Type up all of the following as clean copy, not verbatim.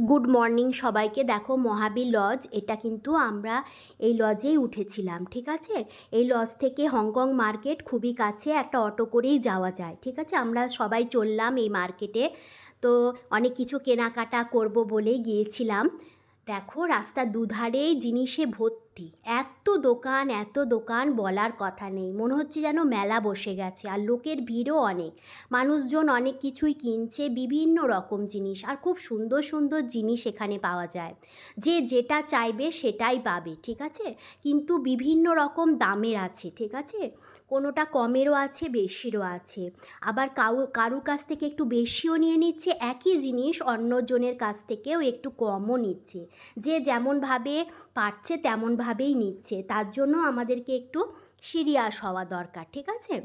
Good morning সবাইকে। দেখো মহাবীর lodge, এটা কিন্তু আমরা এই লজেই উঠেছিলাম, ঠিক আছে। এই লজ থেকে হংকং মার্কেট খুবই কাছে, একটা অটো করেই যাওয়া যায়, ঠিক আছে। আমরা সবাই চললাম এই মার্কেটে, তো অনেক কিছু কেনাকাটা করব বলেই গিয়েছিলাম। দেখো রাস্তার দুধারেই জিনিসে ভর্তি, এত দোকান বলার কথা নেই, মনে হচ্ছে যেন মেলা বসে গেছে। আর লোকের ভিড়ও অনেক, মানুষজন অনেক কিছুই কিনছে, বিভিন্ন রকম জিনিস, আর খুব সুন্দর সুন্দর জিনিস এখানে পাওয়া যায়। যে যেটা চাইবে সেটাই পাবে, ঠিক আছে। কিন্তু বিভিন্ন রকম দামের আছে, ঠিক আছে। কোনোটা কমেরও আছে, বেশিরও আছে। আবার কারুর কাছ থেকে একটু বেশিও নিয়ে নিচ্ছে, একই জিনিস অন্যজনের কাছ থেকেও একটু কমও নিচ্ছে। যে যেমনভাবে পারছে তেমনভাবেই নিচ্ছে, তার জন্য আমাদেরকে একটু সিরিয়াস হওয়া দরকার, ঠিক আছে।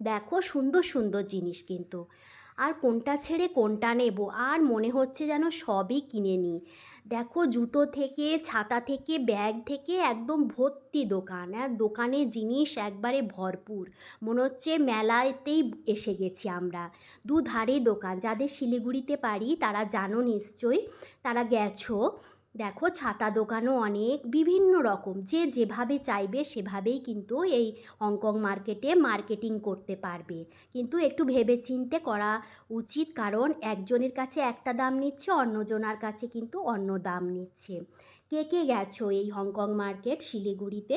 দেখো সুন্দর সুন্দর জিনিস কিন্তু, আর কোনটা ছেড়ে কোনটা নেব, আর মনে হচ্ছে যেন সবই কিনে নিই। দেখো জুতো থেকে, ছাতা থেকে, ব্যাগ থেকে একদম ভর্তি দোকান, আর দোকানে জিনিস একবারে ভরপুর, মনে হচ্ছে মেলাতেই এসে গেছি আমরা। দুধারে দোকান, যাদের শিলিগুড়িতে বাড়ি তারা জানো নিশ্চয়ই, তারা গেছো। দেখো ছাতা দোকানও অনেক, বিভিন্ন রকম, যে যেভাবে চাইবে সেভাবেই কিন্তু এই হংকং মার্কেটে মার্কেটিং করতে পারবে। কিন্তু একটু ভেবেচিন্তে করা উচিত, কারণ একজনের কাছে একটা দাম নিচ্ছে, অন্যজনের কাছে কিন্তু অন্য দাম নিচ্ছে। কে কে গেছো এই হংকং মার্কেট শিলিগুড়িতে?